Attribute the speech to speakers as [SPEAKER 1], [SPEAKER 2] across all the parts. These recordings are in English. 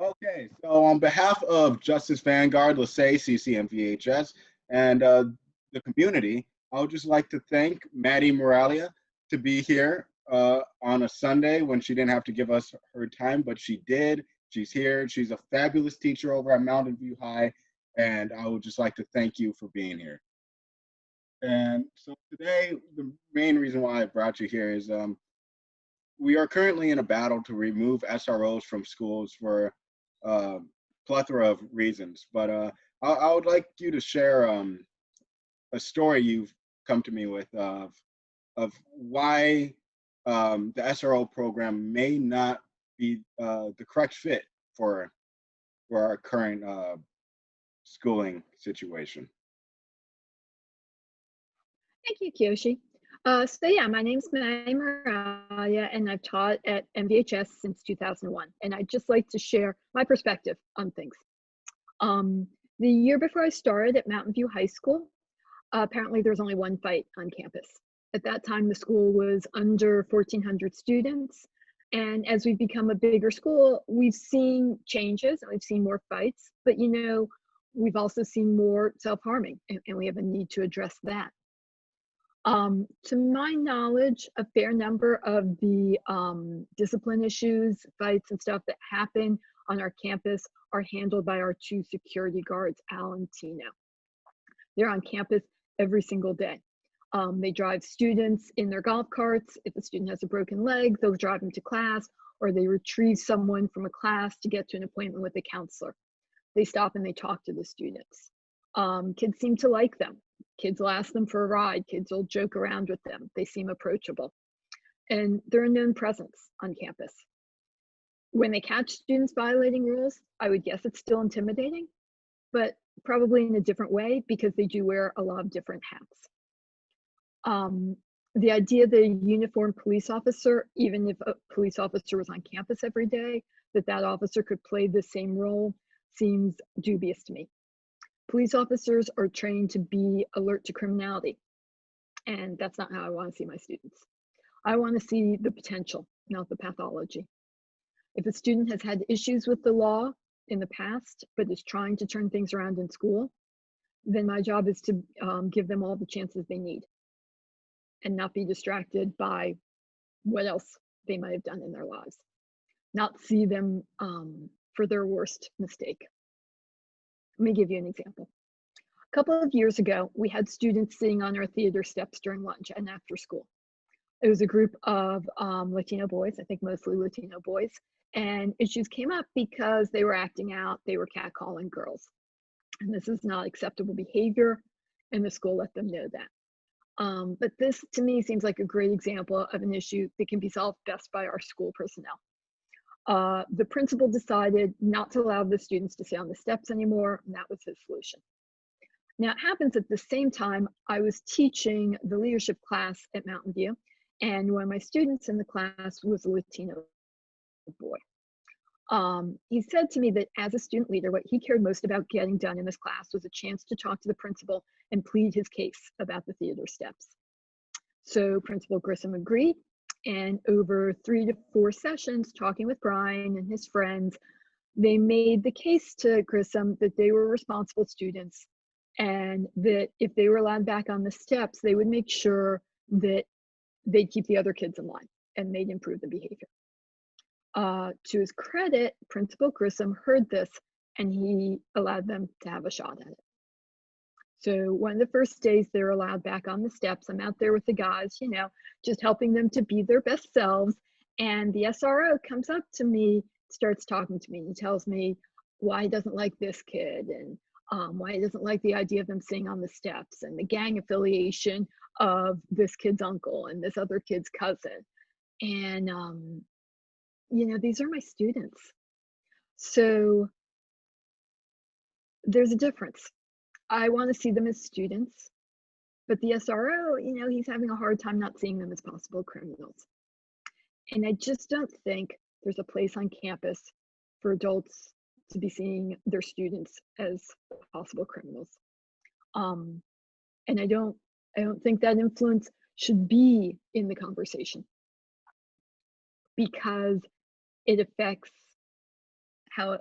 [SPEAKER 1] Okay, so on behalf of Justice Vanguard, LaSalle, CCMVHS, and the community, I would just like to thank Maddie Miraglia to be here on a Sunday when she didn't have to give us her time, but she did. She's here. She's a fabulous teacher over at Mountain View High, and I would just like to thank you for being here. And so today, the main reason why I brought you here is we are currently in a battle to remove SROs from schools for a plethora of reasons. But I would like you to share a story you've come to me with of why the SRO program may not be the correct fit for our current schooling situation.
[SPEAKER 2] Thank you, Kiyoshi. So yeah, my name's Madeline Miraglia, and I've taught at MVHS since 2001. And I'd just like to share my perspective on things. The year before I started at Mountain View High School, apparently there was only one fight on campus. At that time, the school was under 1,400 students. And as we've become a bigger school, we've seen changes, and we've seen more fights, but we've also seen more self-harming, and we have a need to address that. To my knowledge, a fair number of the discipline issues, fights, and stuff that happen on our campus are handled by our two security guards, Al and Tino. They're on campus every single day. They drive students in their golf carts. If a student has a broken leg, they'll drive them to class, or they retrieve someone from a class to get to an appointment with a counselor. They stop and they talk to the students. Kids seem to like them. Kids will ask them for a ride. Kids will joke around with them. They seem approachable. And they're a known presence on campus. When they catch students violating rules, I would guess it's still intimidating, but probably in a different way because they do wear a lot of different hats. The idea that a uniformed police officer, even if a police officer was on campus every day, that officer could play the same role seems dubious to me. Police officers are trained to be alert to criminality, and that's not how I want to see my students. I want to see the potential, not the pathology. If a student has had issues with the law in the past, but is trying to turn things around in school, then my job is to give them all the chances they need and not be distracted by what else they might have done in their lives, not see them for their worst mistake. Let me give you an example. A couple of years ago, we had students sitting on our theater steps during lunch and after school. It was a group of Latino boys, I think mostly Latino boys, and issues came up because they were acting out, they were catcalling girls. And this is not acceptable behavior, and the school let them know that. But this, to me, seems like a great example of an issue that can be solved best by our school personnel. The principal decided not to allow the students to sit on the steps anymore, and that was his solution. Now, it happens at the same time I was teaching the leadership class at Mountain View, and one of my students in the class was a Latino boy. He said to me that as a student leader, what he cared most about getting done in this class was a chance to talk to the principal and plead his case about the theater steps. So Principal Grissom agreed, and over 3 to 4 sessions, talking with Brian and his friends, they made the case to Grissom that they were responsible students and that if they were allowed back on the steps, they would make sure that they'd keep the other kids in line and they'd improve the behavior. To his credit, Principal Grissom heard this and he allowed them to have a shot at it. So one of the first days they're allowed back on the steps, I'm out there with the guys, just helping them to be their best selves. And the SRO comes up to me, starts talking to me, and he tells me why he doesn't like this kid and why he doesn't like the idea of them sitting on the steps and the gang affiliation of this kid's uncle and this other kid's cousin. And, these are my students. So there's a difference. I want to see them as students, but the SRO, he's having a hard time not seeing them as possible criminals. And I just don't think there's a place on campus for adults to be seeing their students as possible criminals. And I don't think that influence should be in the conversation because it affects how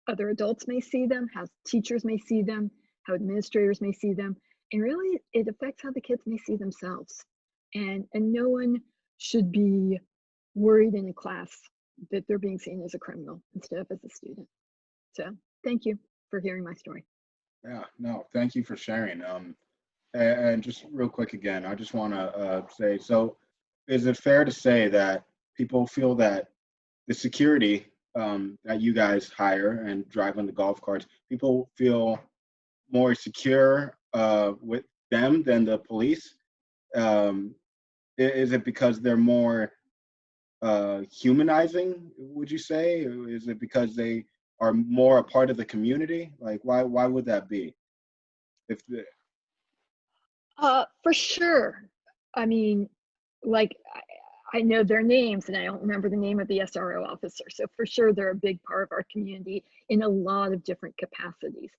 [SPEAKER 2] other adults may see them, how teachers may see them, how administrators may see them, and really it affects how the kids may see themselves. And no one should be worried in a class that they're being seen as a criminal instead of as a student. So thank you for hearing my story.
[SPEAKER 1] Yeah, no, thank you for sharing. And just real quick again, I just want to say, so is it fair to say that people feel that the security that you guys hire and drive on the golf carts, people feel more secure with them than the police? Um, is it because they're more humanizing, would you say? Is it because they are more a part of the community? Like, why would that be? If the,
[SPEAKER 2] For sure. I mean, like I know their names and I don't remember the name of the SRO officer. So for sure, they're a big part of our community in a lot of different capacities.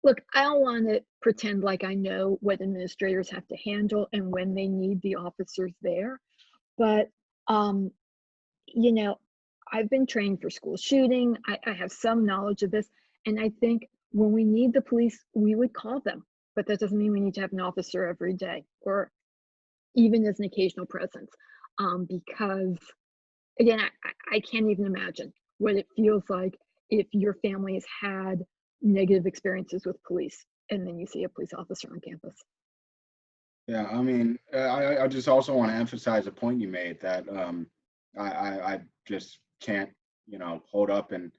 [SPEAKER 2] Look, I don't want to pretend like I know what administrators have to handle and when they need the officers there. But, you know, I've been trained for school shooting. I have some knowledge of this. And I think when we need the police, we would call them. But that doesn't mean we need to have an officer every day or even as an occasional presence. Because, again, I can't even imagine what it feels like if your family has had negative experiences with police and then you see a police officer on campus.
[SPEAKER 1] yeah, I mean, I just also want to emphasize a point you made that I just can't, hold up and,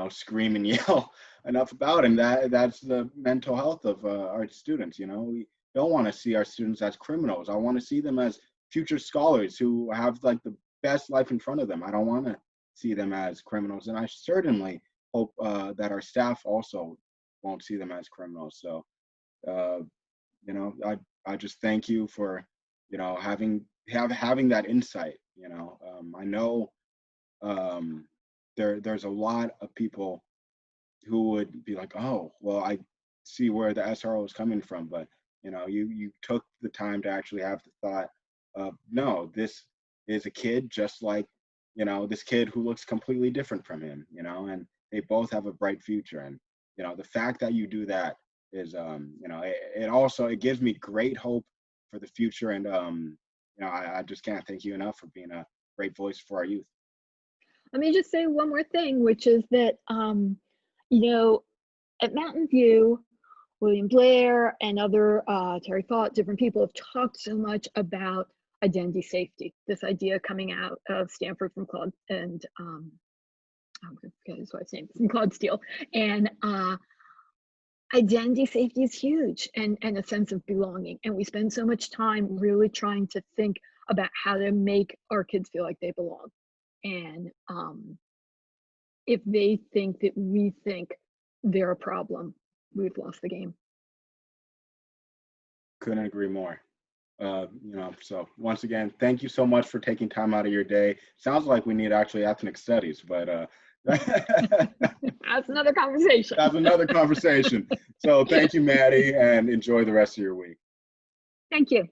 [SPEAKER 1] scream and yell enough about. And that's the mental health of our students. We don't want to see our students as criminals. I want to see them as future scholars who have like the best life in front of them. I don't want to see them as criminals. And I certainly hope that our staff also won't see them as criminals. So, uh, I just thank you for, having that insight. I know there's a lot of people who would be like, oh, well, I see where the SRO is coming from, but you took the time to actually have the thought of, no, this is a kid just like, this kid who looks completely different from him, and they both have a bright future. And the fact that you do that is, it gives me great hope for the future. And I just can't thank you enough for being a great voice for our youth.
[SPEAKER 2] Let me just say one more thing, which is that, you know, at Mountain View, William Blair and other, Terry Fott, different people have talked so much about identity safety, this idea coming out of Stanford from Claude and, I'm going to forget his wife's name, from Claude Steele. And identity safety is huge and a sense of belonging. And we spend so much time really trying to think about how to make our kids feel like they belong. And if they think that we think they're a problem, we've lost the game.
[SPEAKER 1] Couldn't agree more. So once again, thank you so much for taking time out of your day. Sounds like we need actually ethnic studies, but
[SPEAKER 2] That's another conversation.
[SPEAKER 1] That's another conversation. So thank you, Maddie, and enjoy the rest of your week.
[SPEAKER 2] Thank you.